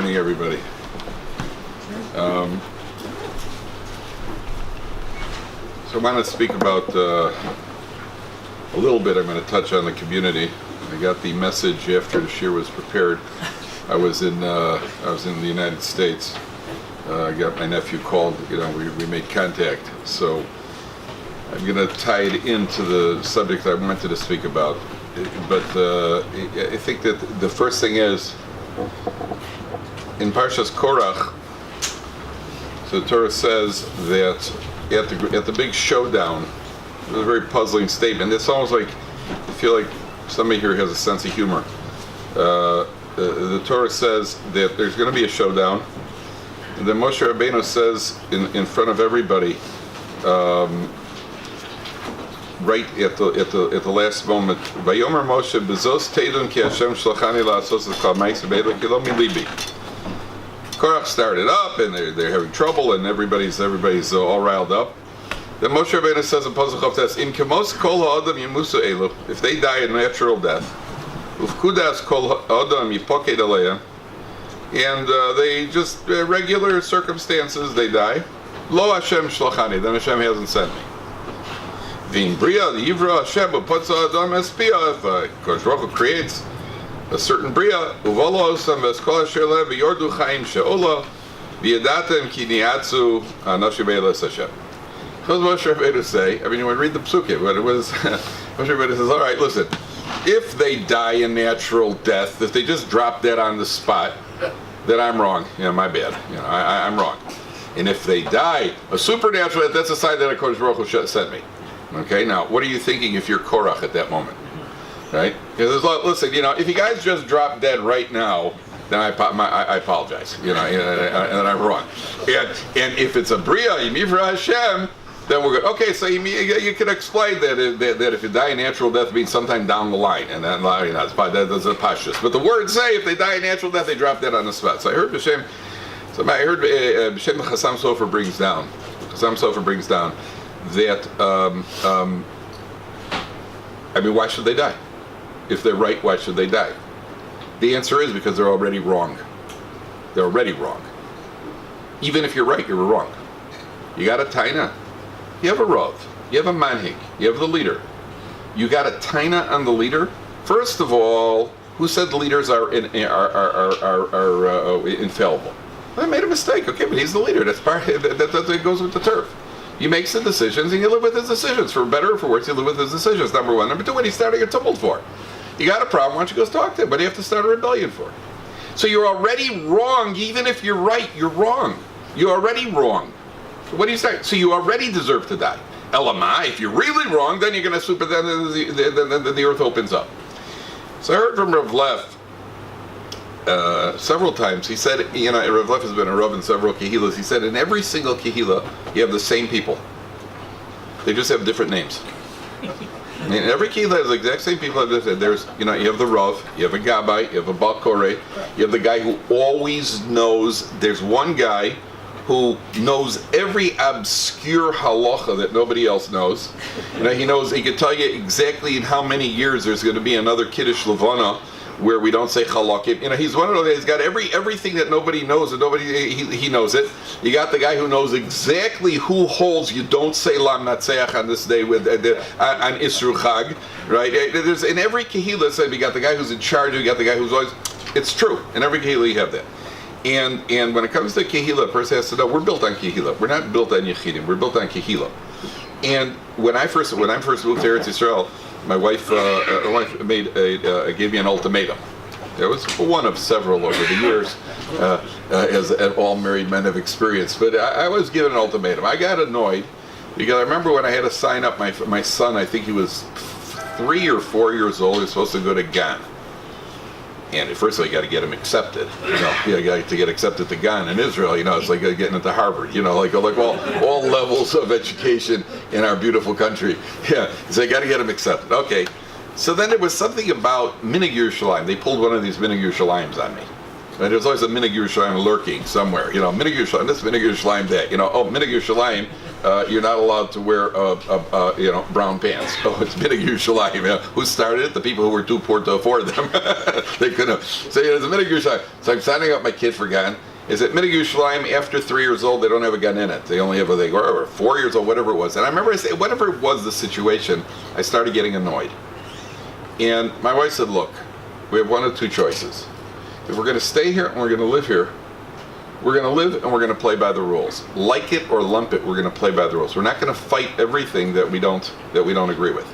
morning, everybody. So I want to speak about a little bit. I'm going to touch on the community. I got the message after the shir was prepared. I was in the United States. I got my nephew called. We made contact. So I'm going to tie it into the subject I wanted to speak about. But I think that the first thing is, in Parshas Korach, so the Torah says that at the big showdown, it was a very puzzling statement. It's almost like, I feel like somebody here has a sense of humor. The Torah says that there's going to be a showdown, and then Moshe Rabbeinu says in front of everybody, right at the last moment, Vayomer Moshe bezos teidun ki Hashem shlachani la'asos es kol ma'aseh be'elah ki lo milibi. Korach started up, and they're having trouble, and everybody's all riled up. Then Moshe Rabbeinu says in Pasuk Chavtes, "In kemos kol ha'adam yemusu elu." If they die a natural death, ufkudas kol ha'adam yipoked aleya, and they just regular circumstances they die. Lo Hashem shlachani. Then Hashem hasn't sent me. V'im bria yivra Hashem u'potza adam espia. If Kodesh Baruch Hu creates a certain bria, uvolo osam v'eskol asher lev v'yordu chaim she'ola v'yadatem ki niatzu anashi be'elas Hashem. So what Moshe Rabbeinu say? I mean, you would read the psukim, but it was Moshe Rabbeinu says, all right, listen, if they die a natural death, if they just drop dead on the spot, then I'm wrong. My bad. I'm wrong. And if they die a supernatural death, that's a sign that Kodesh Baruch Hu sent me. Okay, now, what are you thinking if you're Korach at that moment? Right? Because listen, if you guys just drop dead right now, then I apologize. And I'm wrong. And if it's a Bria, Yimivra Hashem, then we're good. Okay, so you can explain that if you die a natural death, it means sometime down the line, and then that's a pashtus. But the words say if they die a natural death, they drop dead on the spot. So I heard B'Shem Chassam Sofer brings down. That why should they die? If they're right, why should they die? The answer is because they're already wrong. They're already wrong. Even if you're right, you're wrong. You got a taina, you have a rav, you have a manhig, you have the leader. You got a taina on the leader. First of all, who said the leaders are infallible? I made a mistake. Okay, but he's the leader. That's part. That goes with the turf. He makes the decisions, and you live with his decisions. For better or for worse, you live with his decisions. Number one. Number two, what he's starting a tumult for. You got a problem, why don't you go talk to him? But you have to start a rebellion for it. So you're already wrong. Even if you're right, you're wrong. You're already wrong. So what do you say? So you already deserve to die. Elamai, if you're really wrong, then you're going to then the earth opens up. So I heard from Rav Leff several times. He said, Rav Leff has been a Rav in several kehilas. He said, in every single kehila, you have the same people. They just have different names. And every kehila has the exact same people. There's, you have the Rav, you have a Gabbai, you have a Bal Koreh, you have the guy who always knows. There's one guy who knows every obscure halacha that nobody else knows. He can tell you exactly in how many years there's going to be another Kiddush Levana where we don't say halakim. He's one of those. He's got everything that nobody knows, and he knows it. You got the guy who knows exactly who holds you don't say Lam Natseach on this day with on Isru Chag, right? There's in every kehila. So you got the guy who's in charge. You got the guy who's always. It's true. In every kehila you have that. And when it comes to kehila, a person has to know we're built on kehila. We're not built on yechidim. We're built on kehila. And when I first moved to Eretz Yisrael, my wife gave me an ultimatum. There was one of several over the years, as all married men have experienced. But I was given an ultimatum. I got annoyed because I remember when I had to sign up my son. I think he was 3 or 4 years old. He was supposed to go to Gan. And first of all, you got to get him accepted. You got to get accepted to Gan in Israel. It's like getting into Harvard. Like all levels of education in our beautiful country. Yeah, so you got to get him accepted. Okay, so then there was something about Minig Yerushalayim. They pulled one of these Minig Yerushalayim on me. And there's always a Minig Yerushalayim lurking somewhere. Minig Yerushalayim this, Minig Yerushalayim that. Minig Yerushalayim you're not allowed to wear brown pants. Oh, it's Minig Yerushalayim. Who started it? The people who were too poor to afford them. They couldn't. So it's a Minig Yerushalayim. So I'm signing up my kid for gun. Is that Minig Yerushalayim, after 3 years old, they don't have a gun in it. They only have whatever, 4 years old, whatever it was. And I remember whatever it was the situation, I started getting annoyed. And my wife said, look, we have one of two choices. If we're going to stay here and we're going to live here, we're going to live and we're going to play by the rules. Like it or lump it, we're going to play by the rules. We're not going to fight everything that we don't agree with.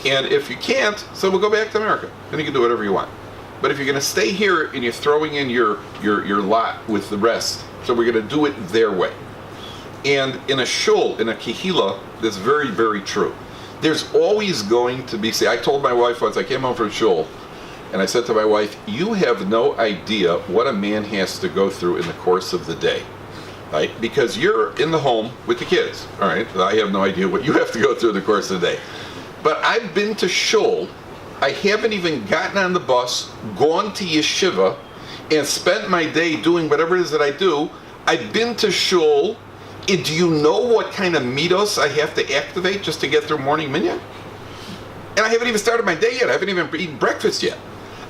And if you can't, so we'll go back to America. Then you can do whatever you want. But if you're going to stay here and you're throwing in your lot with the rest, so we're going to do it their way. And in a shul, in a kehila, that's very, very true. There's always going to be, I told my wife once, I came home from shul, and I said to my wife, you have no idea what a man has to go through in the course of the day, right? Because you're in the home with the kids, all right? I have no idea what you have to go through in the course of the day. But I've been to shul, I haven't even gotten on the bus, gone to yeshiva, and spent my day doing whatever it is that I do. I've been to shul, and do you know what kind of midos I have to activate just to get through morning minyan? And I haven't even started my day yet. I haven't even eaten breakfast yet.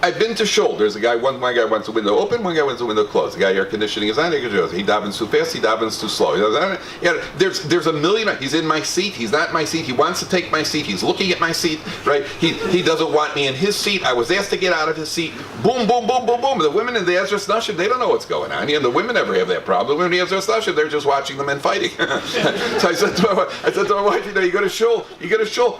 I've been to shul. There's a guy, one guy wants the window open, one guy wants the window closed. The guy air conditioning is on, he davens too fast, he davens too slow. There's a million, he's in my seat, he's not in my seat, he wants to take my seat, he's looking at my seat, right? He doesn't want me in his seat, I was asked to get out of his seat, boom, boom, boom, boom, boom. The women in the Ezras Nashim, they don't know what's going on. And the women never have that problem. The women in the Ezras Nashim, they're just watching the men fighting. So I said to my wife, you go to shul,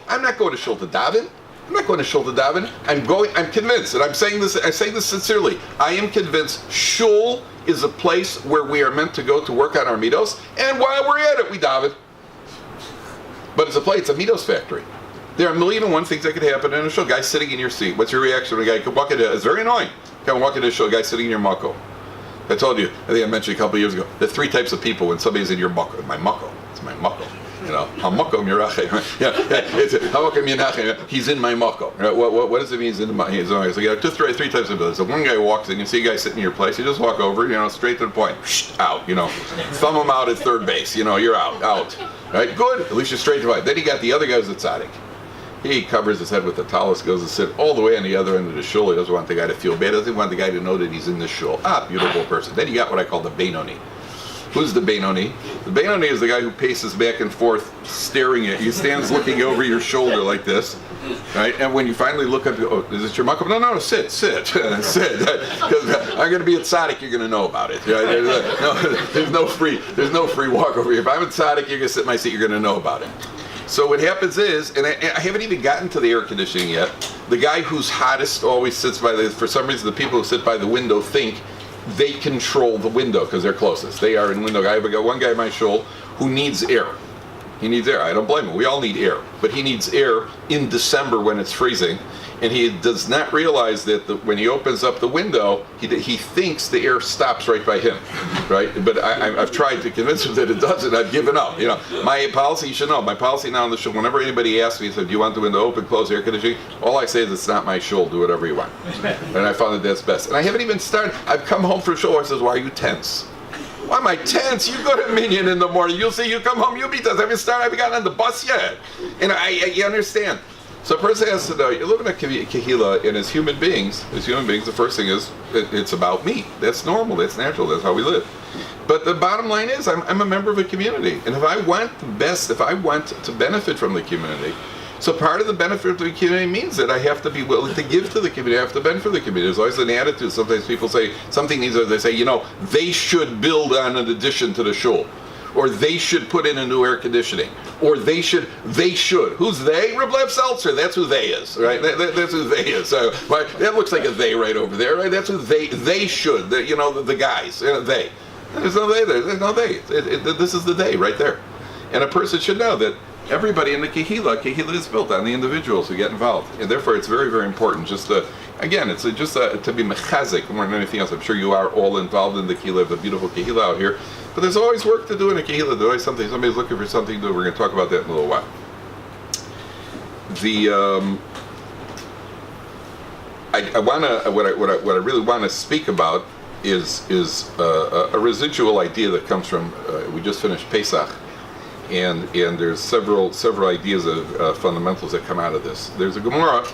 I'm not going to shul to daven. I'm not going to shul to daven. I'm convinced, and I'm saying this sincerely. I am convinced shul is a place where we are meant to go to work on our midos, and while we're at it, we daven. But it's a midos factory. There are a million and one things that could happen in a shul. Guy sitting in your seat. What's your reaction when a guy could walk into? It's very annoying. Come walk into a shul, guy sitting in your mako. I told you, I think I mentioned a couple of years ago, there are 3 types of people when somebody's in your mako. My mako. It's my mako. Hamakom Yerachem. It's Hamakom Yenachem. He's in my mako. What does it mean? He's in my. So you have 3 types of abilities. So one guy walks in, you see a guy sitting in your place. You just walk over, straight to the point. Out. Thumb him out at third base. You're out. Right? Good. At least you're straight to the point. Then you got the other guy who's a tzaddik. He covers his head with the talus, goes to sit all the way on the other end of the shul. He doesn't want the guy to feel bad. Doesn't want the guy to know that he's in the shul. Beautiful person. Then you got what I call the Beinoni. Who's the Beinoni? The Beinoni is the guy who paces back and forth, staring at you. He stands looking over your shoulder like this, right? And when you finally look up, is this your makom? No, sit, sit. Because I'm going to be a tzaddik, you're going to know about it. Right? There's no free walk over here. If I'm a tzaddik, you're going to sit in my seat, you're going to know about it. So what happens is, and I haven't even gotten to the air conditioning yet, the guy who's hottest always sits for some reason the people who sit by the window think they control the window because they're closest. They are in window. I have one guy in my shul who needs air. He needs air. I don't blame him. We all need air. But he needs air in December when it's freezing. And he does not realize that when he opens up the window, he thinks the air stops right by him, right? But I've tried to convince him that it doesn't. I've given up. My policy, you should know, my policy now in the shul, whenever anybody asks me, do you want the window open, close, air conditioning? All I say is, it's not my shul, do whatever you want. And I found that that's best. And I haven't even started. I've come home from shul, I says, why are you tense? Why am I tense? You go to Minyan in the morning, you'll see, you come home, you'll be tense. I haven't gotten on the bus yet. And you understand. So a person has to know, you live in a kehila, and as human beings, the first thing is, it's about me. That's normal, that's natural, that's how we live. But the bottom line is, I'm a member of a community. And if I want the best, if I want to benefit from the community, so part of the benefit of the community means that I have to be willing to give to the community, I have to benefit the community. There's always an attitude, sometimes people say, something needs, they say, they should build on an addition to the shul. Or they should put in a new air conditioning. Or they should. Who's they? Reb Lev Seltzer. That's who they is, right? That's who they is. That looks like a they right over there, right? That's who they should. The guys. They. There's no they there. There's no they. This is the they right there. And a person should know that everybody in the kehila is built on the individuals who get involved. And therefore it's very, very important just to, again, it's just to be mechazik more than anything else. I'm sure you are all involved in the kehila, the beautiful kehila out here. But there's always work to do in a kehila. There's always somebody's looking for something to do. We're going to talk about that in a little while. What I really want to speak about is a residual idea that comes from, we just finished Pesach. and there's several ideas of fundamentals that come out of this. There's a Gemara.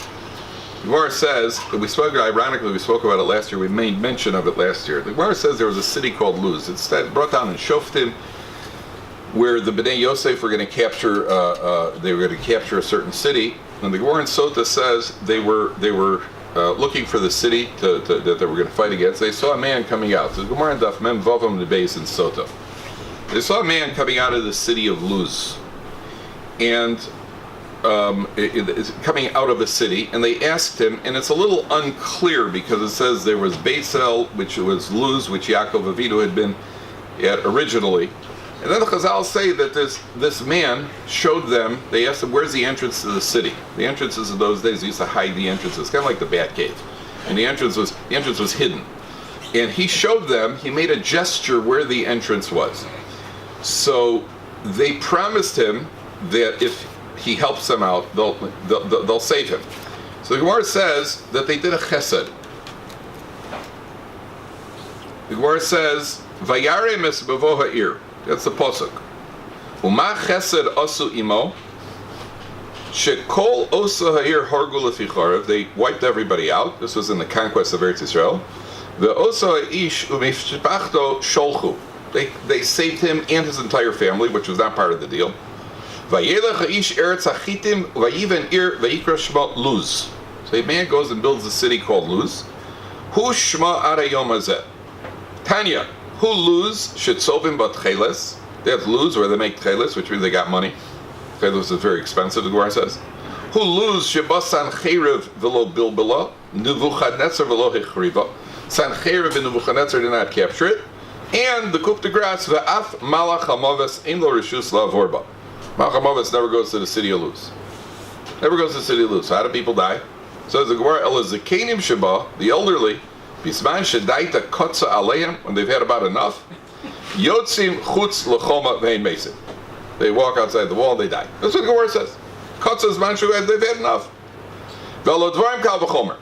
Gemara says, ironically, we spoke about it last year. We made mention of it last year. The Gemara says there was a city called Luz. It's brought down in Shoftim, where the Bnei Yosef were going to capture. They were going to capture a certain city, and the Gemara in Sota says they were looking for the city that they were going to fight against. They saw a man coming out. So the Gemara in Daf Mem Vavam Nebeis in Sota. They saw a man coming out of the city of Luz, and it's coming out of a city, and they asked him, and it's a little unclear because it says there was Beis El, which was Luz, which Yaakov Avinu had been at originally, and then the Chazal say that this man showed them. They asked him, "Where's the entrance to the city?" The entrances of those days, they used to hide the entrances, kind of like the Bat Cave, and the entrance was hidden, and he showed them. He made a gesture where the entrance was. So they promised him that if he helps them out, they'll save him. So the Gemara says that they did a chesed. The Gemara says, "Vayarem es bevo ha'ir." That's the pasuk. Uma chesed asu imo, shekol osa ha'ir hargu lefi charev. They wiped everybody out. This was in the conquest of Eretz Yisrael. The osa ha'ish umishpachto sholchu. They saved him and his entire family, which was not part of the deal. Vayelech ha'ish eretz hachitim vayiven ir vayikra shma Luz. So a man goes and builds a city called Luz. Hu shma ad hayom hazeh. Tanya, hu Luz shetzovim bat cheles. They have Luz where they make cheles, which means they got money. Cheles is very expensive, the Gemara says. Hu Luz sheba sancherev velo bilbila, Nebuchadnezzar velo hechriva. Sancherev and Nebuchadnezzar did not capture it. And the Coup de Grace, the Af Malach HaMaves Ein Lo Rishus Lavorba. Malach HaMaves never goes to the city of Luz. Never goes to the city of Luz. How do people die? So the Gemara, El Zakenim Sheba, the elderly, Bisman Shedaita Kotza Aleim, when they've had about enough, Yotzim Chutz Lechoma Vein Mesim. They walk outside the wall, they die. That's what the Gemara says. Kotza Zman Shugad, they've had enough. Velo Dvarim Kal V'chomer.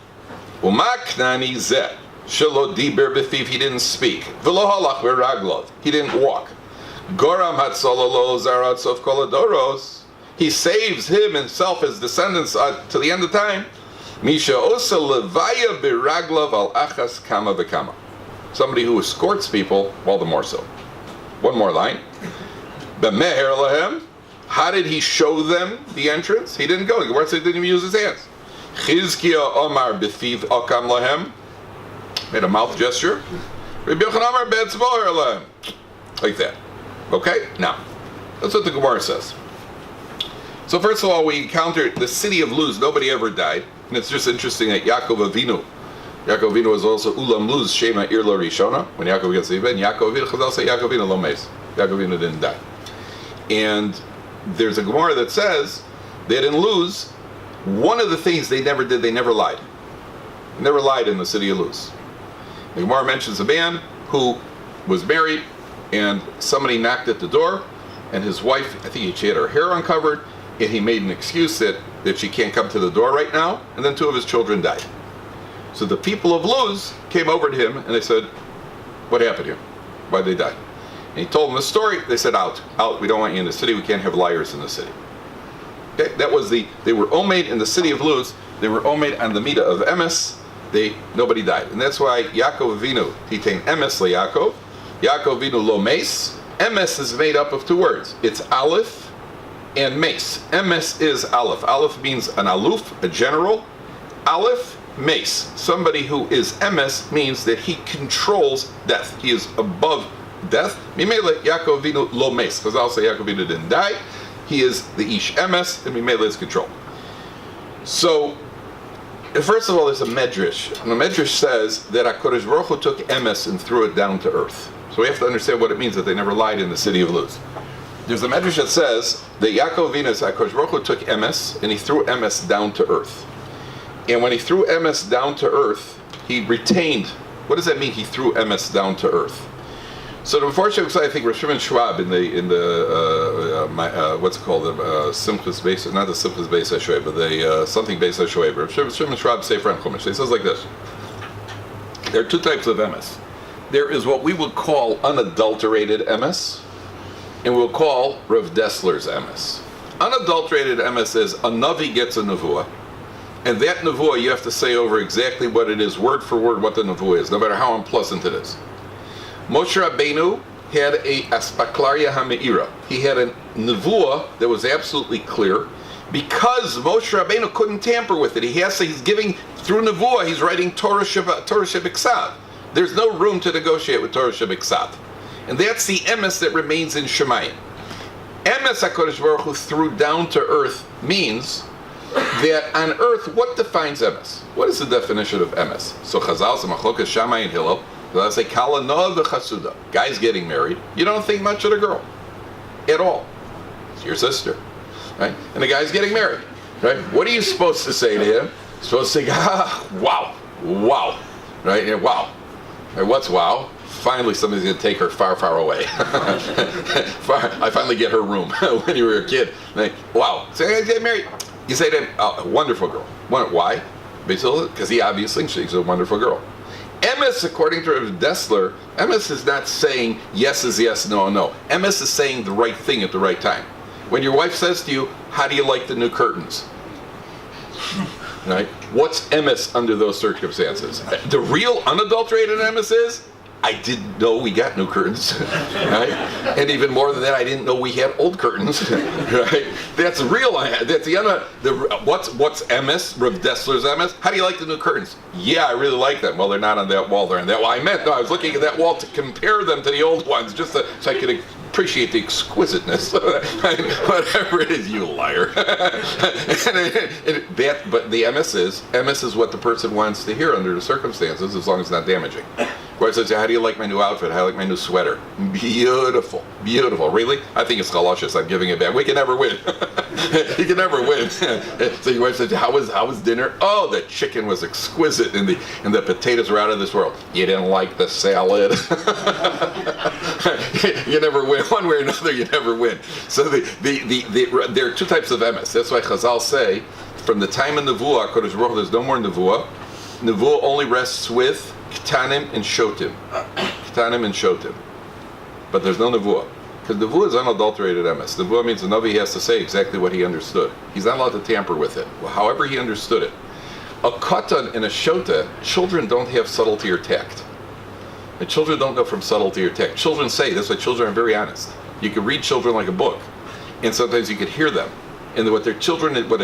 Uma Knani Zeh. Shelo diber b'fiv, he didn't speak. V'lo halach v'raglov, he didn't walk. Goram hatzololo zarat sof kol hadoros, he saves himself, his descendants to the end of time. Misha osa levaya b'raglov al achas kama v'kama. Somebody who escorts people, all the more so. One more line. B'meher lahem, how did he show them the entrance? He didn't go. The Gemara said he didn't even use his hands. Chizkiya omar b'fiv akam lahem, made a mouth gesture. Rabbi Yochanan Amar be'etzvoher lahem, like that. Okay? Now, that's what the Gemara says. So first of all, we encountered the city of Luz. Nobody ever died. And it's just interesting that Yaakov Avinu was also Ulam Luz, Shema Ir Lo Rishona. When Yaakov gets the event, Yaakov Avinu, Chazal say Yaakov Avinu Lo Meis. Yaakov Avinu didn't die. And there's a Gemara that says that in Luz, one of the things they never did, they never lied. They never lied in the city of Luz. The Gemara mentions a man who was married, and somebody knocked at the door, and his wife, I think she had her hair uncovered, and he made an excuse that she can't come to the door right now, and then two of his children died. So the people of Luz came over to him, and they said, "What happened here? Why'd they die?" And he told them the story. They said, out, we don't want you in the city, we can't have liars in the city. Okay? That was they were omeid in the city of Luz, they were omeid on the Midah of Emes, nobody died. And that's why Yaakov Avinu, Titain Emes LeYaakov, Yaakov Avinu Lo Meis. Emes is made up of two words. It's Aleph and Meis. Emes is Aleph. Aleph means an aluf, a general. Aleph, Meis. Somebody who is Emes means that he controls death. He is above death. Mimele Yaakov Avinu Lo Meis. Because I'll say Yaakov Avinu didn't die. He is the Ish Emes, and Mimele is control. So, first of all, there's a medrash. And the medrash says that HaKadosh Baruch Hu took Emes and threw it down to earth. So we have to understand what it means that they never lied in the city of Luz. There's a medrash that says that Yaakov Avinu, HaKadosh Baruch Hu took Emes and he threw Emes down to earth. And when he threw Emes down to earth, he retained. What does that mean? He threw Emes down to earth. So unfortunately, I think Rosh Shimon Schwab in the what's it called, the Simchas Beis, not the Simchas Beis HaShoei, but the something Beis HaShoei. Rosh Shimon Schwab Sefer and Chumash. He says like this: there are two types of emes. There is what we would call unadulterated emes, and we'll call Rav Dessler's emes. Unadulterated emes is a navi gets a nevuah, and that nevuah you have to say over exactly what it is, word for word, what the nevuah is, no matter how unpleasant it is. Moshe Rabbeinu had a aspaklaria hameira. He had a nevuah that was absolutely clear, because Moshe Rabbeinu couldn't tamper with it. He's giving, through nevuah, he's writing Torah Shebiksav. There's no room to negotiate with Torah Shebiksav. And that's the emes that remains in Shemayim. Emes HaKadosh Baruch Hu threw down to earth means that on earth, what defines emes? What is the definition of emes? So Chazal, Machlokas Shammai and Hillel, they'll say, Kala no v'chasuda. Guy's getting married. You don't think much of the girl at all. It's your sister, right? And the guy's getting married, right? What are you supposed to say to him? You're supposed to say, wow, right? And wow. Right, what's wow? Finally, somebody's going to take her far, far away. I finally get her room. When you were a kid, like, wow. So I get married. You say to him, a wonderful girl. Why? Because he obviously thinks she's a wonderful girl. Emes, according to Rabbi Dessler, Emes is not saying yes is yes, no, no. Emes is saying the right thing at the right time. When your wife says to you, how do you like the new curtains? Right? What's emes under those circumstances? The real unadulterated emes is, I didn't know we got new curtains, right? And even more than that, I didn't know we had old curtains, right? That's real. That's what's emes? Rav Dessler's emes. How do you like the new curtains? Yeah, I really like them. Well, they're not on that wall. They're on that wall. I was looking at that wall to compare them to the old ones, just so I could appreciate the exquisiteness. Whatever it is, you liar. But the emes is what the person wants to hear under the circumstances, as long as it's not damaging. Where it says, how do you like my new outfit? How do you like my new sweater? Beautiful. Really? I think it's galoshes. I'm giving it back. We can never win. You can never win. So your wife says, how was dinner? Oh, the chicken was exquisite, and the potatoes were out of this world. You didn't like the salad. You never win. One way or another, you never win. So there are two types of emes. That's why Chazal say, from the time of Nevuah, Kodesh Baruch Hu, there's no more Nevuah. Nevuah only rests with Ketanim and Shotim. But there's no Nevuah. Because Nevuah is unadulterated emes. Nevuah means the Navi has to say exactly what he understood. He's not allowed to tamper with it, however he understood it. A Katan and a Shota, children don't have subtlety or tact. And children don't go from subtlety or tact. Children say, that's why children are very honest. You can read children like a book, and sometimes you could hear them. And what a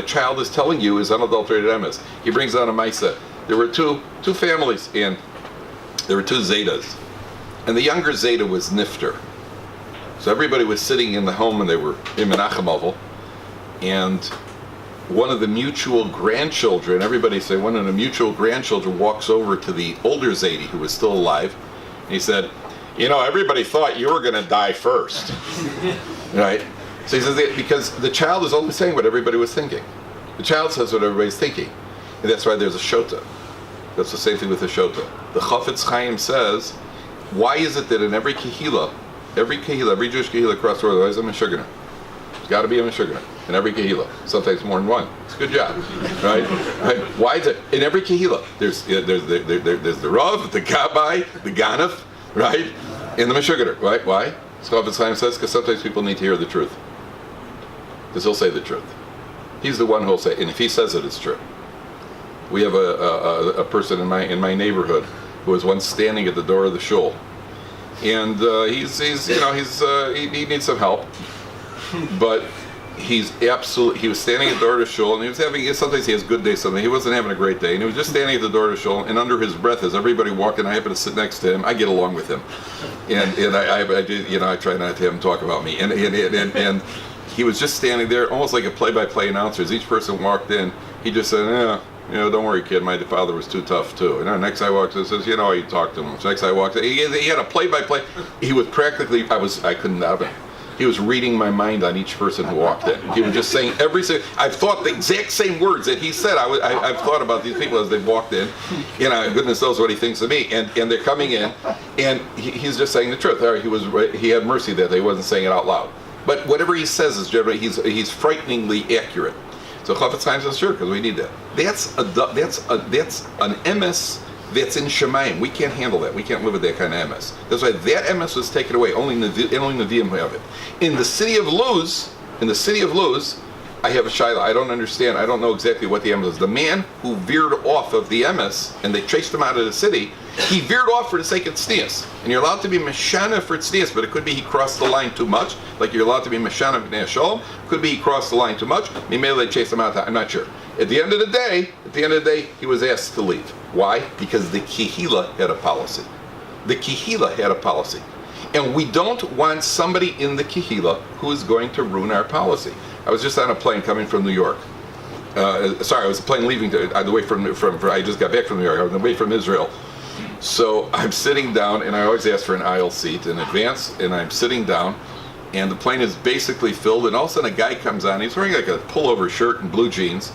child is telling you is unadulterated emes. He brings down a Maisa. There were two families, and there were two Zetas. And the younger Zeta was Nifter. So everybody was sitting in the home, and they were in Menachem Oval. And one of the mutual grandchildren, one of the mutual grandchildren walks over to the older Zeta, who was still alive. And he said, everybody thought you were going to die first. Right? So he says that because the child is only saying what everybody was thinking. The child says what everybody's thinking. And that's why there's a Shota. That's the same thing with the Shota. The Chafetz Chaim says, why is it that in every Jewish Kehillah across the world, there's a Meshuggah? There's got to be a Meshuggah in every Kehillah. Sometimes more than one. It's a good job, right? Why is it in every Kehillah? There's the Rav, the Gabbai, the Ganef, right? In the Meshuggah, right? Why? So Chafetz Chaim says, because sometimes people need to hear the truth. Because he'll say the truth. He's the one who'll say, and if he says it, it's true. We have a person in my neighborhood who was once standing at the door of the shul, and he needs some help, but he was standing at the door of the shul, and sometimes he has good days, sometimes he wasn't having a great day, and he was just standing at the door of the shul, and under his breath, as everybody walked in, I happen to sit next to him, I get along with him, and I try not to have him talk about me, and he was just standing there, almost like a play-by-play announcer. As each person walked in, he just said, don't worry, kid, my father was too tough, too. Next guy walks in, says, he talked to him. Next guy walks in, he had a play-by-play. He was practically, I couldn't have him. He was reading my mind on each person who walked in. He was just saying I've thought the exact same words that he said. I've thought about these people as they walked in. Goodness knows what he thinks of me. And they're coming in, and he's just saying the truth. He had mercy that he wasn't saying it out loud. But whatever he says is generally, he's frighteningly accurate. So Chafetz Chaim says, sure, because we need that. That's an emes that's in Shemayim. We can't handle that. We can't live with that kind of emes. That's why that emes was taken away. Only Nevi'im have it. In the city of Luz, I have a shaila. I don't understand. I don't know exactly what the emes is. The man who veered off of the emes and they chased him out of the city, he veered off for the sake of tznius. And you're allowed to be meshana for tznius, but it could be he crossed the line too much. Like you're allowed to be meshana b'nei shalom. Could be he crossed the line too much. Maybe they chased him out. I'm not sure. At the end of the day, he was asked to leave. Why? Because the kehila had a policy. The kehila had a policy. And we don't want somebody in the kehila who is going to ruin our policy. I was just on a plane coming from New York. I was a plane leaving on the way from I just got back from New York. I was on the way from Israel. So I'm sitting down, and I always ask for an aisle seat in advance, and I'm sitting down, and the plane is basically filled, and all of a sudden a guy comes on. He's wearing like a pullover shirt and blue jeans,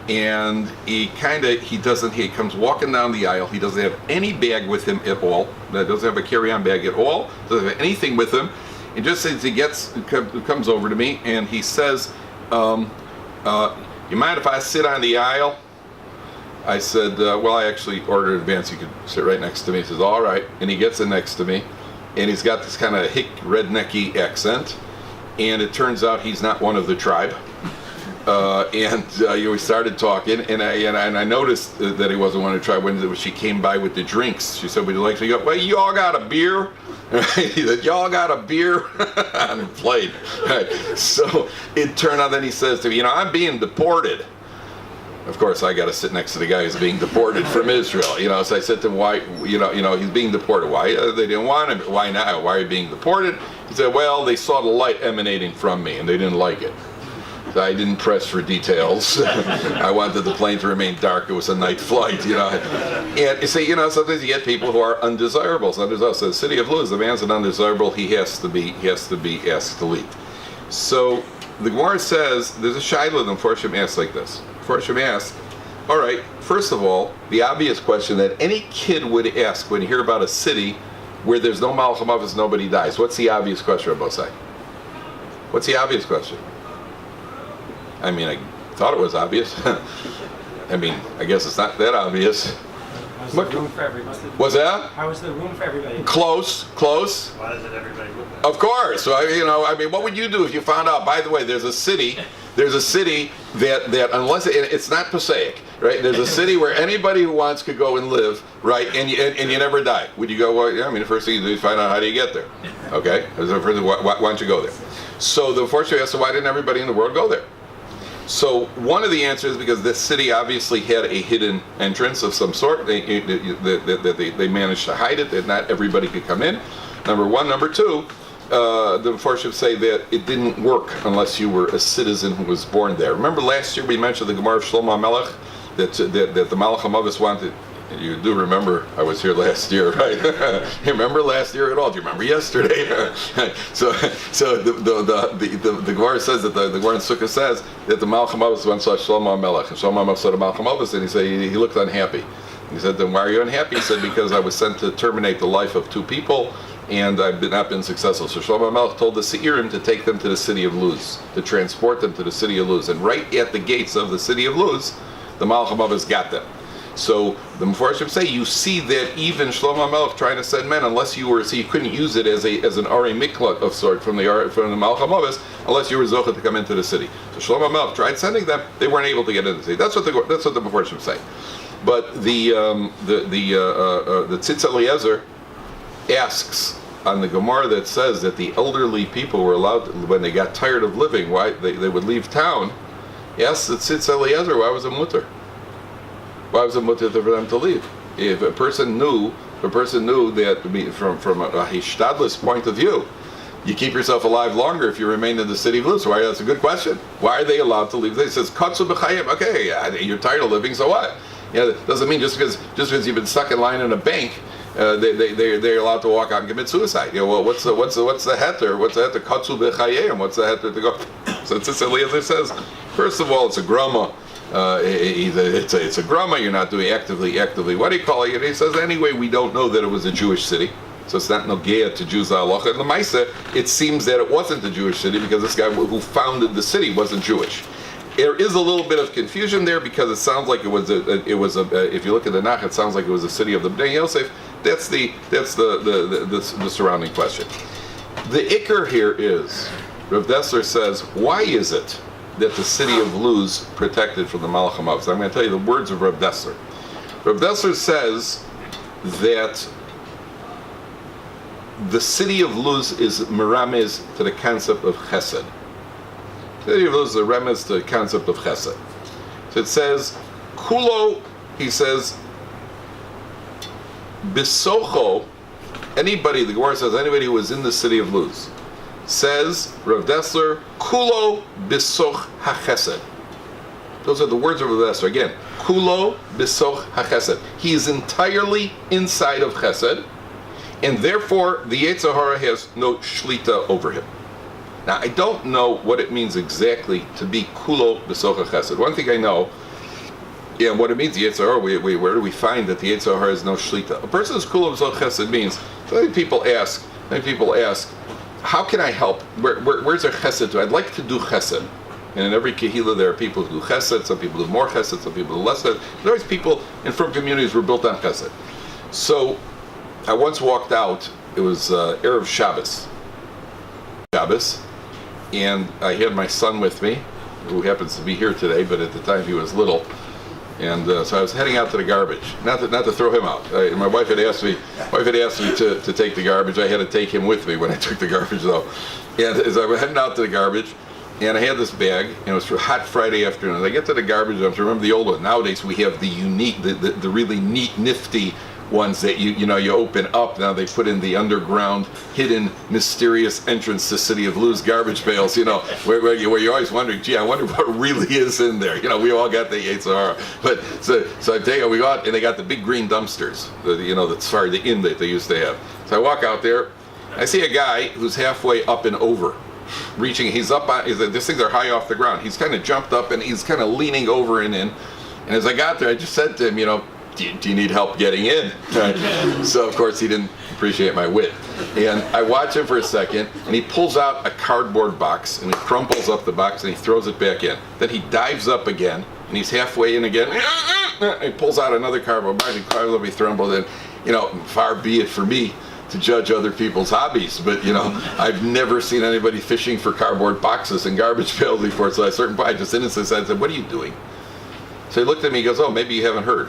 and he comes walking down the aisle. He doesn't have any bag with him at all. Doesn't have a carry-on bag at all. Doesn't have anything with him. And just as he comes over to me, and he says, you mind if I sit on the aisle? I said, well, I actually ordered in advance. You could sit right next to me. He says, all right. And he gets in next to me, and he's got this kind of hick, rednecky accent, and it turns out he's not one of the tribe. We started talking, and I noticed that he wasn't one of the tribe. When she came by with the drinks, she said, would you like to go? Well, you all got a beer? He said, y'all got a beer? And it played. Right. So it turned out, then he says to me, I'm being deported. Of course, I got to sit next to the guy who's being deported from Israel. So I said to him, why, he's being deported. Why? They didn't want him. Why not? Why are you being deported? He said, well, they saw the light emanating from me, and they didn't like it. So I didn't press for details. I wanted the plane to remain dark. It was a night flight, And you see, sometimes you get people who are undesirables. So the city of Luz, the man's an undesirable. He has to be asked to leave. So the Gemara says there's a shaila that Mepharshim asks like this. Mepharshim asks, all right, first of all, the obvious question that any kid would ask when you hear about a city where there's no Malach HaMavis, nobody dies. What's the obvious question, Rabbi Say? What's the obvious question? I mean, I thought it was obvious. I mean, I guess it's not that obvious. How's the room for everybody? What's that? How is the room for everybody? Close. Why doesn't everybody look at it? Of course. So, what would you do if you found out, by the way, there's a city that unless it's not Passaic, right? There's a city where anybody who wants could go and live, right? And you never die. Would you go? Well, the first thing you do is find out how do you get there. Okay? Why don't you go there? So the unfortunately asked, why didn't everybody in the world go there? So one of the answers is because this city obviously had a hidden entrance of some sort. They managed to hide it, that not everybody could come in. Number one. Number two, the Mepharshim say that it didn't work unless you were a citizen who was born there. Remember last year we mentioned the Gemara of Shlomo HaMelech that the Malach HaMavis wanted. You do remember I was here last year, right? You remember last year at all? Do you remember yesterday? So the Gemara says that the Gemara in Sukkah says that the Malach HaMavis went saw Shlomo HaMelech, and Shlomo HaMelech saw the Malach HaMavis, and he looked unhappy. He said, then why are you unhappy? He said, because I was sent to terminate the life of two people, and I've not been successful. So Shlomo HaMelech told the Seirim to take them to the city of Luz, to transport them to the city of Luz. And right at the gates of the city of Luz, the Malach HaMavis got them. So the Mepharshim say you see that even Shlomo HaMelech trying to send men, unless you couldn't use it as an Ari Miklat of sort from the Malach HaMavis, unless you were Zochah to come into the city. So Shlomo HaMelech tried sending them; they weren't able to get into the city. That's what the Mepharshim say. But the Tzitz Eliezer asks on the Gemara that says that the elderly people were allowed to, when they got tired of living, why they would leave town. He asks the Tzitz Eliezer, why was it mutter? Why was it mutter for them to leave? If a person knew that from a hishtadlus point of view, you keep yourself alive longer if you remain in the city of Luz. Why? That's a good question. Why are they allowed to leave? They says katsu b'chayim. Okay, you're tired of living, so what? That doesn't mean just because you've been stuck in line in a bank, they're allowed to walk out and commit suicide. Well, what's the heter? What's the heter? Katsu b'chayim. What's the heter to go? So Tzitz Eliezer says, first of all, it's a grama. It's a grama. You're not doing actively. What do you call it? He says anyway. We don't know that it was a Jewish city, so it's not nogea to Jews halacha. And L'maisa, it seems that it wasn't a Jewish city because this guy who founded the city wasn't Jewish. there is a little bit of confusion there because it sounds like it was if you look at the Nach, it sounds like it was a city of the Bnei Yosef. That's the surrounding question. The Iker here is, Rav Dessler says, why is it that the city of Luz protected from the Malach HaMavet? So I'm going to tell you the words of Rav Dessler. Rav Dessler says that the city of Luz is meramez to the concept of chesed. The city of Luz is a remez to the concept of chesed. So it says, kulo, he says, bisocho, anybody, the Gemara says, anybody who was in the city of Luz, says, Rav Dessler, kulo bisoch hachesed. Those are the words of Rav Dessler. Again, kulo bisoch hachesed. He is entirely inside of chesed, and therefore the Yetzer Hara has no shlita over him. Now, I don't know what it means exactly to be kulo bisoch hachesed. One thing I know, what it means, the Yetzer Hara, where do we find that the Yetzer Hara has no shlita? A person who's kulo bisoch hachesed means, many people ask, how can I help? Where's there chesed to? I'd like to do chesed. And in every kehillah there are people who do chesed, some people do more chesed, some people do less chesed. There's always people in from communities were built on chesed. So I once walked out, it was Erev Shabbos, and I had my son with me, who happens to be here today, but at the time he was little. And so I was heading out to the garbage, not to throw him out. My wife had asked me to take the garbage. I had to take him with me when I took the garbage, though. And as I was heading out to the garbage, and I had this bag, and it was for hot Friday afternoon. As I get to the garbage dump, remember the old one. Nowadays we have the unique, the really neat, nifty ones that you open up. Now they put in the underground, hidden, mysterious entrance to City of Luz garbage pails. Where you're always wondering, gee, I wonder what really is in there. We all got the Yetzer Hara. But so I tell you, we go out and they got the big green dumpsters. The inn that they used to have. So I walk out there, I see a guy who's halfway up and over. Reaching, these things are high off the ground. He's kind of jumped up and he's kind of leaning over and in. And as I got there, I just said to him, do you need help getting in? So of course he didn't appreciate my wit. And I watch him for a second, and he pulls out a cardboard box, and he crumples up the box, and he throws it back in. Then he dives up again, and he's halfway in again. And he pulls out another cardboard box, he climbs up, he throws it in. Far be it for me to judge other people's hobbies, but I've never seen anybody fishing for cardboard boxes and garbage pails before. So at a certain point, I just innocently said, "What are you doing?" So he looked at me, he goes, "Oh, maybe you haven't heard.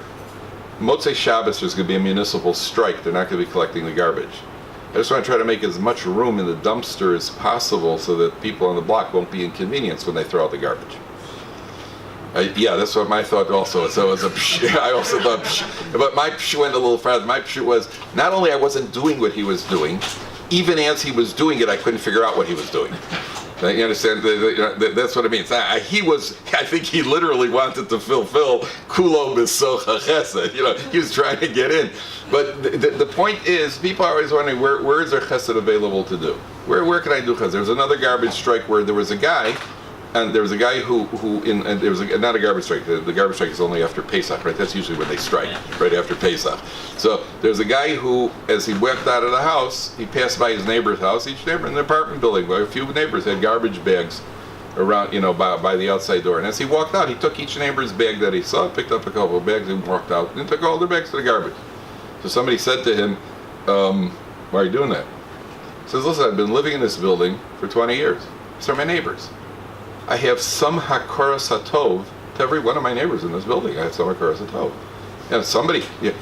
Motzei Shabbos, there's going to be a municipal strike. They're not going to be collecting the garbage. I just want to try to make as much room in the dumpster as possible so that people on the block won't be inconvenienced when they throw out the garbage." That's what my thought also. So it was I also thought, but my went a little further. My was not only I wasn't doing what he was doing, even as he was doing it, I couldn't figure out what he was doing. You understand? That's what it means. I think he literally wanted to fulfill kulo b'soch chesed. He was trying to get in. But the point is, people are always wondering, where is there chesed available to do? Where can I do chesed? There was another garbage strike where there was a guy, and there was a guy not a garbage strike. The garbage strike is only after Pesach, right? That's usually when they strike, right after Pesach. So there's a guy who, as he walked out of the house, he passed by his neighbor's house. Each neighbor in the apartment building, a few neighbors had garbage bags around, by the outside door. And as he walked out, he took each neighbor's bag that he saw, picked up a couple of bags, and walked out, and took all their bags to the garbage. So somebody said to him, "Why are you doing that?" He says, "Listen, I've been living in this building for 20 years. These are my neighbors. I have some hakaras hatov to every one of my neighbors in this building. I have some hakaras hatov.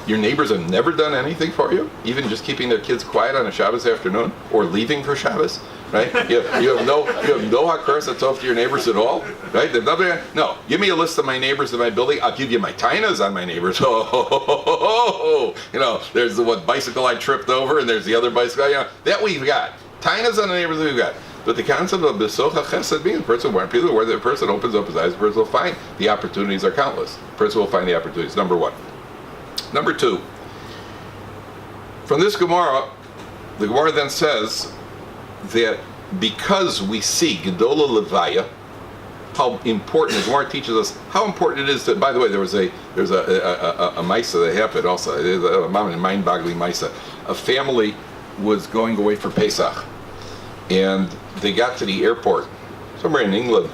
Your neighbors have never done anything for you, even just keeping their kids quiet on a Shabbos afternoon or leaving for Shabbos, right? You have no hakaras hatov to your neighbors at all, right? No. Give me a list of my neighbors in my building. I'll give you my tainas on my neighbors. There's the one bicycle I tripped over, and there's the other bicycle. That we've got tainas on the neighbors that we've got." But the concept of bisoch chesed means where the person opens up his eyes, the person will find the opportunities are countless. The person will find the opportunities. Number one. Number two. From this Gemara, the Gemara then says that because we see Gedola Levaya, how important the Gemara teaches us how important it is to. By the way, there's a Maisa that happened also. A mind-boggling Maisa. A family was going away for Pesach. And they got to the airport, somewhere in England,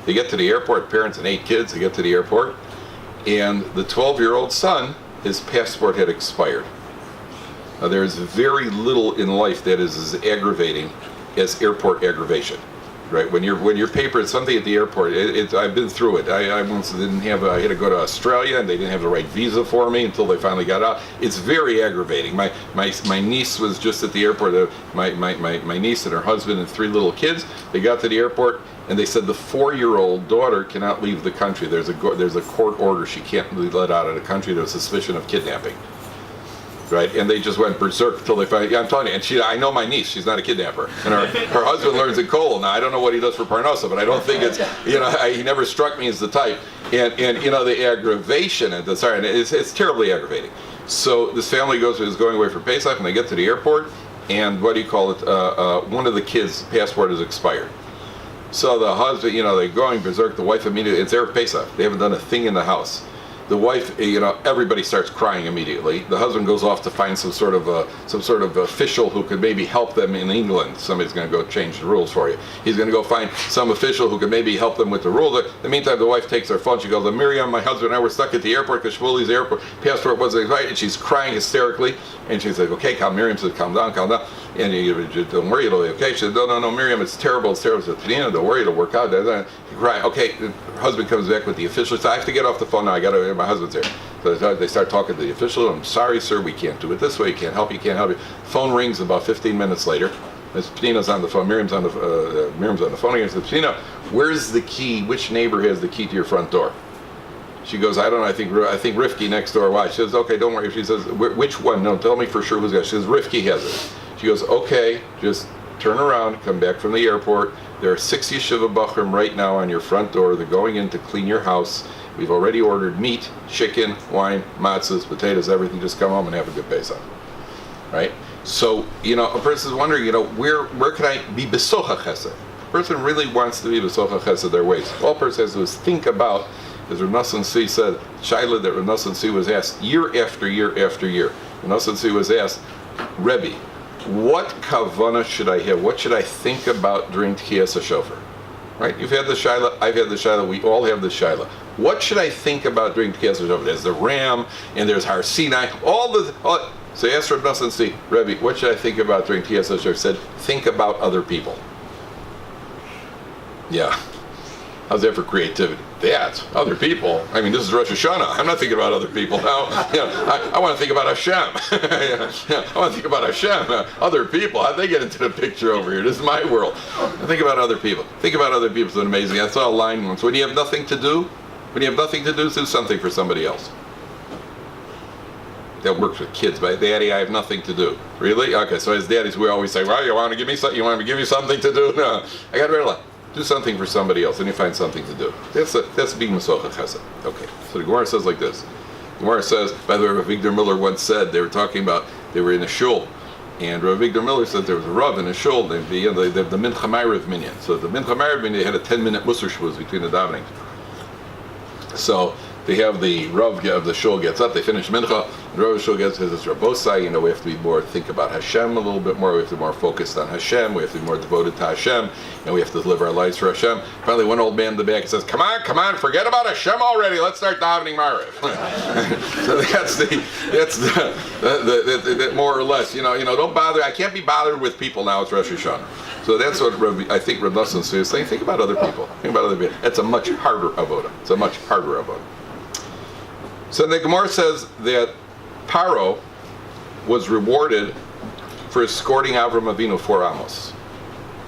They get to the airport, parents and 8 kids, they get to the airport, and the 12-year-old son, his passport had expired. Now, there's very little in life that is as aggravating as airport aggravation, right? When your paper is something at the airport, I've been through it. I once didn't have, I had to go to Australia, and they didn't have the right visa for me until they finally got out. It's very aggravating. My niece was just at the airport. My niece and her husband and 3 little kids. They got to the airport, and they said the 4-year-old daughter cannot leave the country. There's a court order. She can't be let out of the country. There's suspicion of kidnapping. Right, and they just went berserk until they finally. Yeah, I'm telling you. And I know my niece. She's not a kidnapper. And her husband learns in Kollel. Now I don't know what he does for Parnassa, but I don't think it's. He never struck me as the type. And the aggravation and it's terribly aggravating. So this family is going away for Pesach, and they get to the airport, and what do you call it? One of the kids' passport is expired. So the husband, they're going berserk. The wife immediately. It's Erev Pesach. They haven't done a thing in the house. The wife, everybody starts crying immediately. The husband goes off to find some sort of official who could maybe help them in England. Somebody's going to go change the rules for you. He's going to go find some official who could maybe help them with the rules. In the meantime, the wife takes her phone. She goes, Miriam, my husband and I were stuck at the airport because Shmuli's airport passport wasn't expired. And she's crying hysterically. And she's like, okay, Miriam says, calm down. And don't worry, it'll be okay. She said, no, Miriam, it's terrible. She said, don't worry, it'll work out. Crying. Okay, her husband comes back with the official. So I have to get off the phone now. My husband's here. So they start talking to the official. I'm sorry, sir, we can't do it this way. Can't help you. Phone rings about 15 minutes later. Miss Patina's on the phone. Miriam's on the phone again. Says, Patina, where's the key? Which neighbor has the key to your front door? She goes, I don't know. I think Rifki next door. Why? She says, okay, don't worry. She says, which one? No, tell me for sure who's got it. She says, Rifki has it. She goes, okay, just turn around, come back from the airport. There are 6 yeshiva bachrim right now on your front door. They're going in to clean your house. We've already ordered meat, chicken, wine, matzahs, potatoes, everything. Just come home and have a good Pesach, right? So, a person's wondering, where can I be besocha chesed? A person really wants to be besocha chesed their ways. All a person has to do is think about, as Rav Nosson Tzvi said, Shaila that Rav Nosson Tzvi was asked year after year after year. Rav Nosson Tzvi was asked, Rebbe, what kavanah should I have? What should I think about during Tchiyas HaShofar? Right? You've had the Shaila, I've had the Shaila, we all have the Shaila. What should I think about during Tchiyas HaShofar? There's the Ram, and there's Har Sinai, so he asked Rav Nosson Tzvi, Rebbe, what should I think about during Tchiyas HaShofar? He said, think about other people. Yeah. How's that for creativity? That, other people. I mean, this is Rosh Hashanah. I'm not thinking about other people now. I want to think about Hashem. I want to think about Hashem. Other people. How'd they get into the picture over here? This is my world. Think about other people. Think about other people. It's amazing. I saw a line once. When you have nothing to do, do something for somebody else. That works with kids. But Daddy, I have nothing to do. Really? Okay. So as daddies, we always say, well, you want to give me something? You want me to give you something to do? No. I got to realize. Do something for somebody else, and you find something to do. That's being Mesocha Chesed. Okay, so the Gemara says like this. The Gemara says, by the way, Rav Avigdor Miller once said, they were in a shul, and Rav Avigdor Miller said there was a Rav in a shul, the Mincha Ma'ariv minyan. So the Mincha Ma'ariv minyan, they had a 10-minute Musar Shvuz between the davenings. So they have the Rav of the shul gets up, they finish Mincha, the Rav of the shul gets says, it's Rabbosai, we have to be think about Hashem a little bit more, we have to be more focused on Hashem, we have to be more devoted to Hashem, and we have to live our lives for Hashem. Finally, one old man in the back says, come on, forget about Hashem already, let's start davening Ma'ariv. So that's the more or less, don't bother, I can't be bothered with people now, it's Rosh Hashanah. So that's what I think Rav Nosson Tzvi is saying, think about other people. It's a much harder avoda. So the Gemara says that Paro was rewarded for escorting Avram Avinu 4 amos.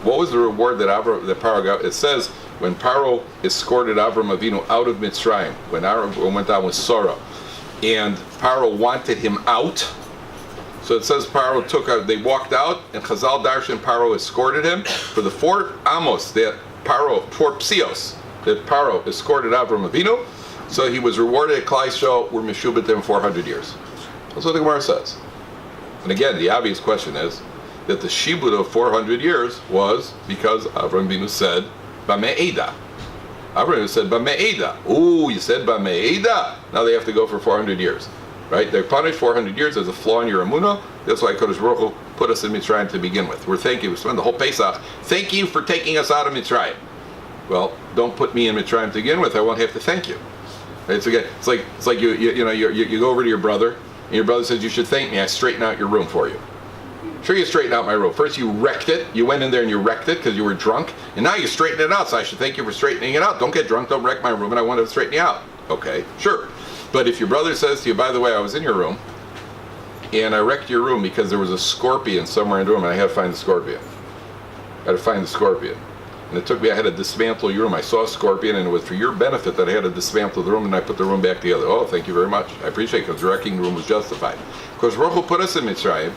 What was the reward that Paro got? It says when Paro escorted Avram Avinu out of Mitzrayim, when Avram went down with Sarah, and Paro wanted him out. So it says Paro they walked out, and Chazal Darshan Paro escorted him for the 4 amos that 4 psios that Paro escorted Avram Avinu. So he was rewarded at Klal Yisrael, were Meshubet him 400 years. That's what the Gemara says. And again, the obvious question is that the Shibud of 400 years was because Avram Avinu said, B'me'eda. Avram Avinu said, B'me'eda. Ooh, you said B'me'eda? Now they have to go for 400 years. Right? They're punished 400 years as a flaw in your Emunah. That's why Kodesh Baruch Hu put us in Mitzrayim to begin with. We spend the whole Pesach. Thank you for taking us out of Mitzrayim. Well, don't put me in Mitzrayim to begin with. I won't have to thank you. It's like you go over to your brother, and your brother says, you should thank me. I straighten out your room for you. Sure, you straighten out my room. First, you wrecked it. You went in there and you wrecked it because you were drunk, and now you straighten it out. So I should thank you for straightening it out. Don't get drunk. Don't wreck my room, and I want to straighten you out. Okay, sure. But if your brother says to you, by the way, I was in your room, and I wrecked your room because there was a scorpion somewhere in the room, and I had to find the scorpion. I had to find the scorpion. And it took me, I had to dismantle your room. I saw a scorpion, and it was for your benefit that I had to dismantle the room, and I put the room back together. Oh, thank you very much. I appreciate it, because wrecking the room was justified. Because Baruch Hu put us in Mitzrayim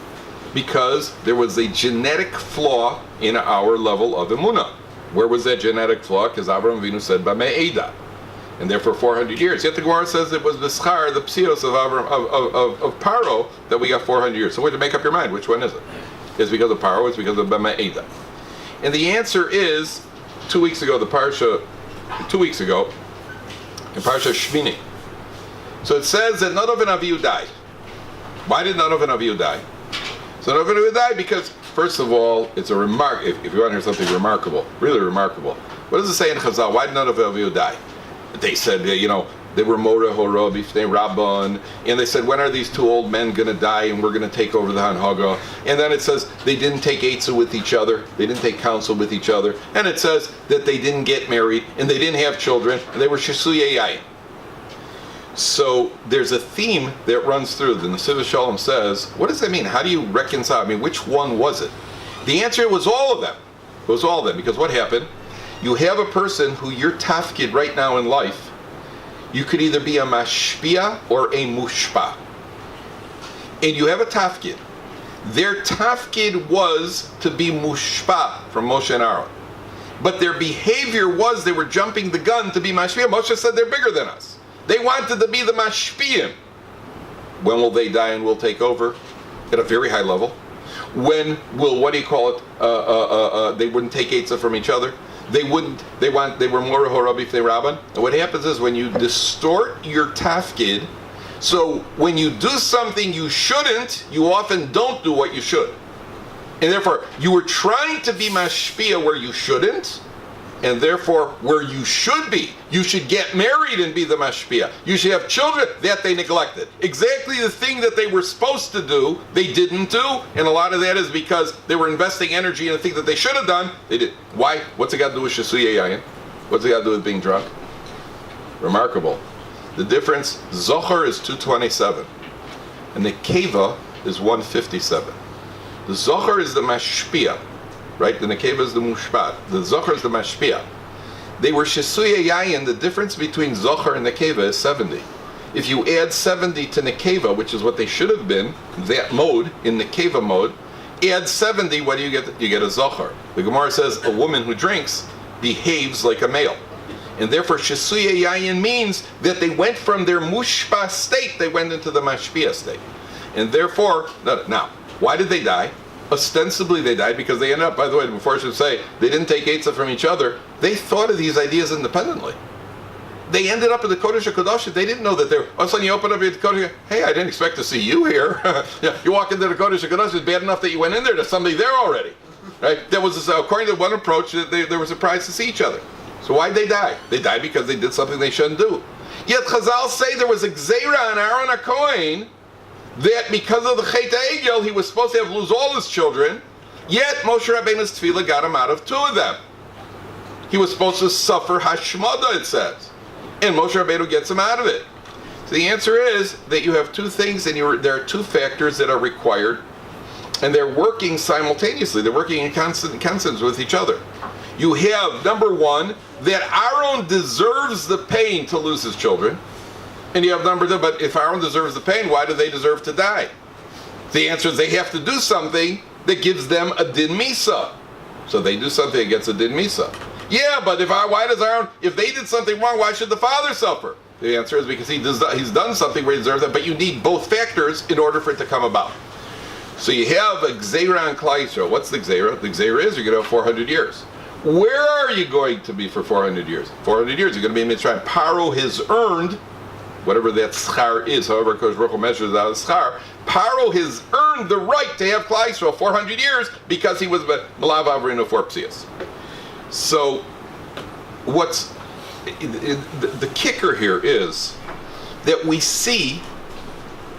because there was a genetic flaw in our level of emunah. Where was that genetic flaw? Because Avraham Avinu said, B'me'eda. And therefore 400 years. Yet the Gemara says it was the schar, the psios of Paro, that we got 400 years. So we have to make up your mind. Which one is it? Is it because of Paro? It's because of B'me'eda. And the answer is, 2 weeks ago, in Parsha Shmini. So it says that Nadav and Avihu died. Why did Nadav and Avihu die? So Nadav and Avihu died because, first of all, it's a remark. If you want to hear something remarkable, really remarkable, what does it say in Chazal? Why did Nadav and Avihu die? They said, they were Mora Hora Bifnei Rabban, and they said, when are these two old men going to die and we're going to take over the Hanhaga? And then it says they didn't take Eitzah with each other, they didn't take counsel with each other, and it says that they didn't get married and they didn't have children, and they were Shesuyei Yayin. So there's a theme that runs through. The Ahavas Shalom says, what does that mean? How do you reconcile? I mean, which one was it? The answer was all of them. It was all of them, because what happened? You have a person who you're tafkid right now in life. You could either be a mashpia or a mushpa. And you have a tafkid. Their tafkid was to be mushpa from Moshe and Aaron. But their behavior was they were jumping the gun to be mashpia. Moshe said they're bigger than us. They wanted to be the mashpiyim. When will they die and we'll take over? At a very high level. When will, they wouldn't take Eitzah from each other. They were more horabi fnei rabban. And what happens is when you distort your tafkid, so when you do something you shouldn't, you often don't do what you should. And therefore, you were trying to be mashpia where you shouldn't, and therefore, where you should be. You should get married and be the mashpia. You should have children. That they neglected. Exactly the thing that they were supposed to do, they didn't do. And a lot of that is because they were investing energy in a thing that they should have done. They did. Why? What's it got to do with Shesuyei Yayin? What's it got to do with being drunk? Remarkable. The difference, Zohar is 227. And the Keva is 157. The Zohar is the mashpia. Right? The Nekeva is the Mushpat. The Zohar is the Mashpia. They were Shesuyei Yayin. The difference between Zohar and Nekeva is 70. If you add 70 to Nekeva, which is what they should have been, that mode, in Nekeva mode, add 70, what do you get? You get a Zohar. The Gemara says a woman who drinks behaves like a male. And therefore Shesuyei Yayin means that they went from their Mushpa state, they went into the Mashpia state. And therefore, now, why did they die? Ostensibly they died because they ended up, by the way, before I should say, they didn't take Eitzah from each other. They thought of these ideas independently. They ended up in the Kodesh HaKadosh. They didn't know that all of a sudden you open up your Kodesh, hey, I didn't expect to see you here. You walk into the Kodesh HaKadosh, it's bad enough that you went in there, there's somebody there already. Right? There was, according to one approach, they were surprised to see each other. So why'd they die? They died because they did something they shouldn't do. Yet Chazal say there was a Gzeira on Aaron HaKohen, that because of the Chet HaEgel, he was supposed to lose all his children, yet Moshe Rabbeinu's tefillah got him out of two of them. He was supposed to suffer hashmada, it says. And Moshe Rabbeinu gets him out of it. So the answer is that you have two things, and there are two factors that are required, and they're working simultaneously. They're working in consonance with each other. You have, number one, that Aaron deserves the pain to lose his children. And you have number two, but if Aaron deserves the pain, why do they deserve to die? The answer is they have to do something that gives them a din misa. So they do something against a din misa. Yeah, but why does Aaron, if they did something wrong, why should the father suffer? The answer is because he's done something where he deserves that, but you need both factors in order for it to come about. So you have a Gzeira on Klal Yisrael. What's the Gzeira? The Gzeira is you're going to have 400 years. Where are you going to be for 400 years? 400 years, you're going to be in Mitzrayim. Paro has earned whatever that schar is, however Kodesh Baruch Hu measures out of schar, Paro has earned the right to have Klal Yisrael 400 years because he was Malav Avrinu for Psias. So, what's the kicker here is that we see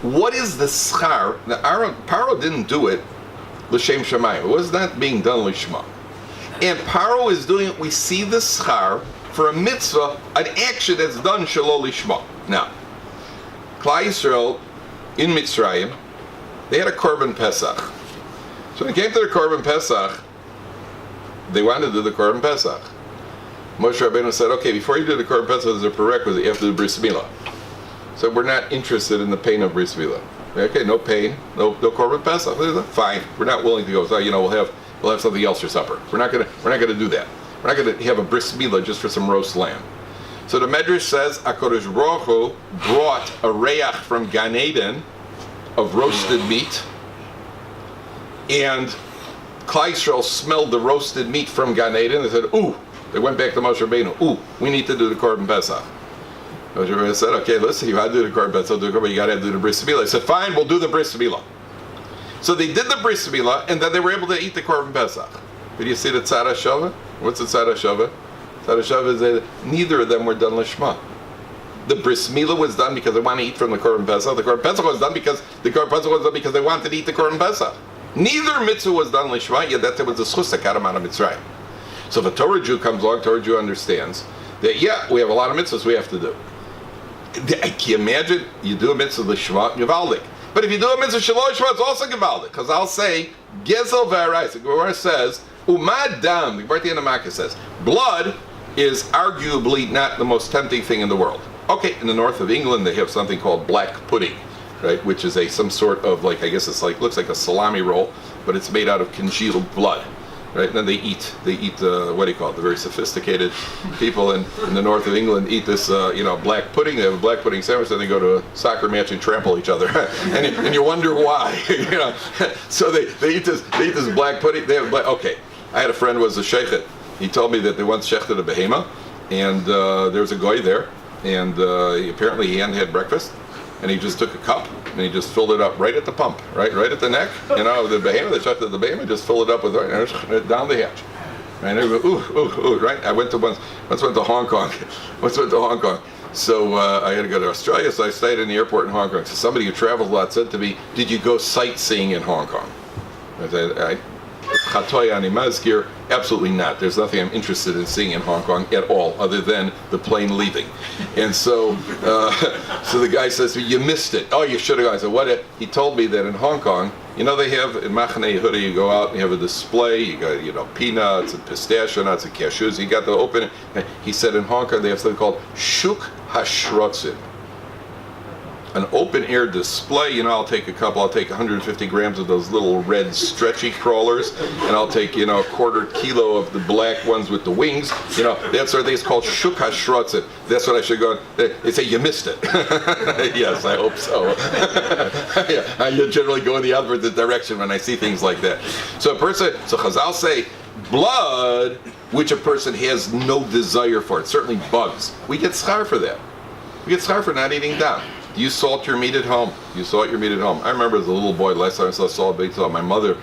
what is the schar. Now, Paro didn't do it l'shem shamayim. It was not being done l'shma. And Paro is doing it. We see the schar for a mitzvah, an action that's done shalol lishma. Now, Klal Yisrael in Mitzrayim, they had a korban pesach. So when it came to the korban pesach, they wanted to do the korban pesach. Moshe Rabbeinu said, okay, before you do the korban pesach, there's a prerequisite, you have to do bris milah. So we're not interested in the pain of bris milah. Okay, no pain, no korban pesach. Fine, we're not willing to go. So we'll have something else for supper. We're not gonna do that. We're not gonna have a bris milah just for some roast lamb. So the Medrash says, HaKadosh Baruch Hu brought a reach from Gan Eden of roasted meat, and Klal Yisrael smelled the roasted meat from Gan Eden and said, ooh. They went back to Moshe Rabbeinu. Ooh, we need to do the korban pesach. Moshe Rabbeinu said, okay, listen, you want to do the korban pesach, you got to do the bris milah. He said, fine, we'll do the bris milah. So they did the bris milah, and then they were able to eat the korban pesach. Did you see the tzad hashava? What's the tzad hashava? Tzad hashava is that neither of them were done lishma. The bris milah was done because they want to eat from the korban pesach. The korban pesach was done because they wanted to eat the korban pesach. Neither mitzvah was done lishma, yet that was the schus that got him out of Mitzrayim. So if a Torah Jew comes along, Torah Jew understands that, we have a lot of mitzvahs we have to do. Can you imagine you do a mitzvah l'shma, Gevaldik. But if you do a mitzvah shelo l'shma, it's also Gevaldik. Because I'll say, Gezel v'arais. The Gemara says, Umad dam, the Gemara at the end of Makkah says, blood is arguably not the most tempting thing in the world. Okay, in the north of England, they have something called black pudding, right? Which is some sort of looks like a salami roll, but it's made out of congealed blood. Right, and then they eat what do you call it? The very sophisticated people in the north of England eat this, black pudding. They have a black pudding sandwich, then they go to a soccer match and trample each other, and you wonder why, So they eat this black pudding. They have okay, I had a friend who was a sheikhet. He told me that they once shechted a behema, and there was a guy there, and apparently he hadn't had breakfast, and he just took a cup and he just filled it up right at the pump, right at the neck. The behema, they shechted the behema, just filled it up with down the hatch. And they go, ooh, right? I once went to Hong Kong. So I had to go to Australia, so I stayed in the airport in Hong Kong. So somebody who travels a lot said to me, did you go sightseeing in Hong Kong? I said, absolutely not. There's nothing I'm interested in seeing in Hong Kong at all, other than the plane leaving. And so the guy says, you missed it. Oh, you should have gone. I said, what? He told me that in Hong Kong, they have in Machane Yehuda, you go out and you have a display. You got peanuts and pistachio nuts and cashews. You got to open it. He said in Hong Kong they have something called Shuk Hashrotzim. An open-air display, I'll take 150 grams of those little red stretchy crawlers, and I'll take, a quarter kilo of the black ones with the wings. That sort of thing. It's called Shuk HaShrotzim. That's what I should go. They say, you missed it. Yes, I hope so. Yeah, I generally go in the opposite direction when I see things like that. So Chazal say, blood, which a person has no desire for, it certainly bugs. We get schar for that. We get schar for not eating down. Do you salt your meat at home? I remember as a little boy, last time I saw salt meat, my mother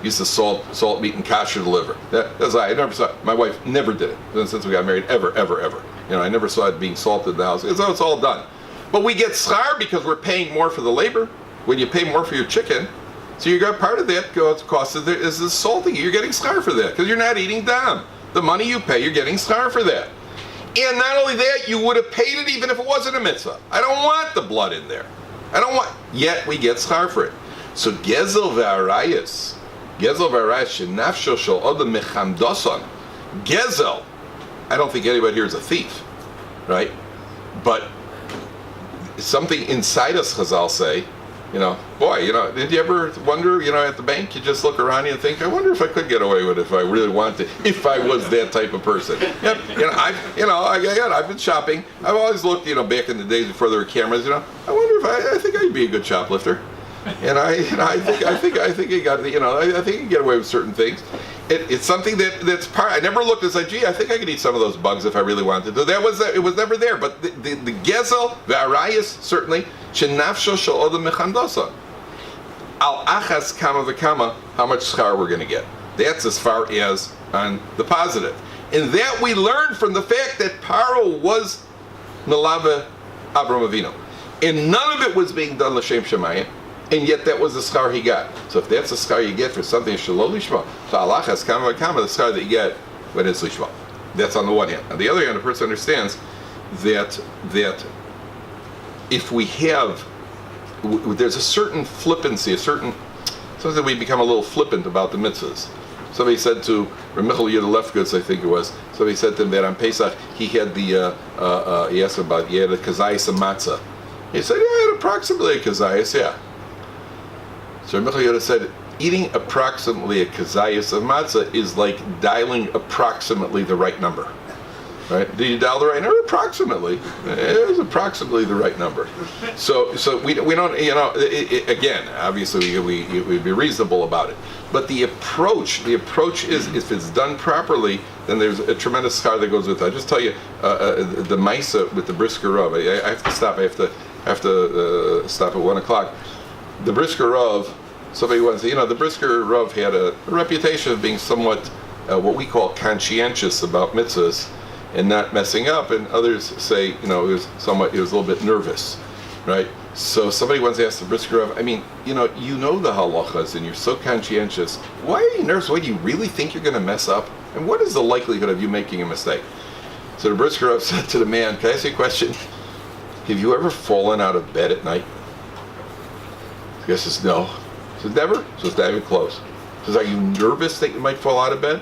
used to salt meat and kosher the liver. That's I never saw it. My wife never did it since we got married, ever. I never saw it being salted in the house. It's all done. But we get schar because we're paying more for the labor. When you pay more for your chicken, so you got part of that cost is the salting. You're getting schar for that because you're not eating down. The money you pay, you're getting schar for that. And not only that, you would have paid it even if it wasn't a mitzvah. I don't want the blood in there. Yet we get schar for it. So Gezel v'arayis shenafsho shel odem mechamdosan. Gezel, I don't think anybody here is a thief, right? But something inside us, Chazal say, did you ever wonder, at the bank, you just look around and think, I wonder if I could get away with it if I really wanted to, if I was that type of person. Yep. I've been shopping. I've always looked, back in the days before there were cameras, I wonder if I think I'd be a good shoplifter. And I think you got, I think you can get away with certain things. It's something that's part. I never looked and said, gee, I think I could eat some of those bugs if I really wanted to. It was never there. But the gezel, the arayas, certainly, shenafsho shel odem mechandosa. Al achas kama v'kama, how much schar we're going to get. That's as far as on the positive. And that we learn from the fact that Paro was Melave Avraham Avinu. And none of it was being done l'shem shemayim, and yet that was the schar he got. So if that's the schar you get for something shalol lishma, so Allah has kama v'kama, the schar that you get when it's lishma. That's on the one hand. On the other hand, a person understands that if we have, there's a certain flippancy, something we become a little flippant about the mitzvahs. Somebody said to Ramichal Yudalefkutz, I think it was, somebody said to him that on Pesach he had he asked him about, he had a kazayas of matzah. He said, yeah, I had approximately a kazayas, yeah. So Ramichal Yudah said, eating approximately a kazayas of matzah is like dialing approximately the right number. Right? Did you dial the right number? Approximately. It was approximately the right number. So we don't, again, obviously we'd be reasonable about it. But the approach is, if it's done properly, then there's a tremendous schar that goes with it. I'll just tell you, the Maisa with the Brisker Rav, I have to stop, I have to stop at 1 o'clock. The Brisker Rav, somebody once, the Brisker Rav had a reputation of being somewhat, what we call conscientious about mitzvahs, and not messing up, and others say, he was a little bit nervous, right? So somebody once asked the Brisker Rav, you know the halachas, and you're so conscientious. Why are you nervous? Why do you really think you're going to mess up? And what is the likelihood of you making a mistake? So the Brisker Rav said to the man, "Can I ask you a question? Have you ever fallen out of bed at night?" The guy says, "No." He says, "Never?" He says, "Not even close." He says, "Are you nervous that you might fall out of bed?"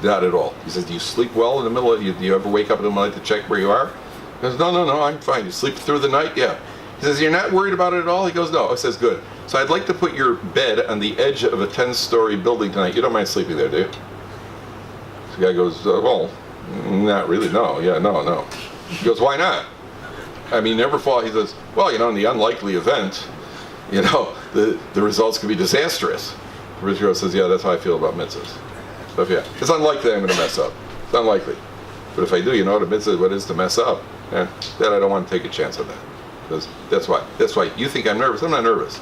Not at all. He says, "Do you sleep well in the middle of, do you ever wake up in the middle of the night to check where you are?" He goes, No, I'm fine. You sleep through the night? Yeah. He says, "You're not worried about it at all?" He goes, "No." I says, "Good. So I'd like to put your bed on the edge of a 10-story building tonight. You don't mind sleeping there, do you?" The guy goes, "Well, not really, no. Yeah, no. He goes, "Why not?" Never fall. He says, "Well, in the unlikely event, the results could be disastrous." Richard says, "Yeah, that's how I feel about mitzvahs. So yeah, it's unlikely I'm going to mess up. It's unlikely. But if I do, what a mitzvah, what it is to mess up, and that I don't want to take a chance on that. Because that's why you think I'm nervous. I'm not nervous.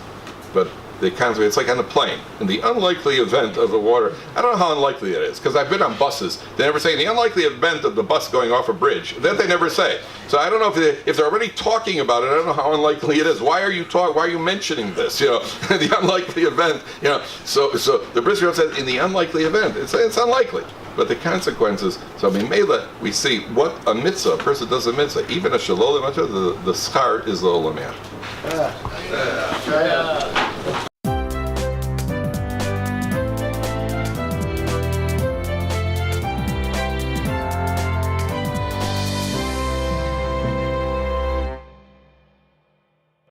But the concept, it's like on the plane. In the unlikely event of the water, I don't know how unlikely it is, because I've been on buses. They never say, in the unlikely event of the bus going off a bridge. That they never say. So I don't know if they're already talking about it. I don't know how unlikely it is. Why are you mentioning this? The unlikely event. So the Brisker says, in the unlikely event, it's unlikely. But the consequences. So Mimela, we see what a mitzvah, a person does a mitzvah, even a shalol mitzvah, the schar is the olamah.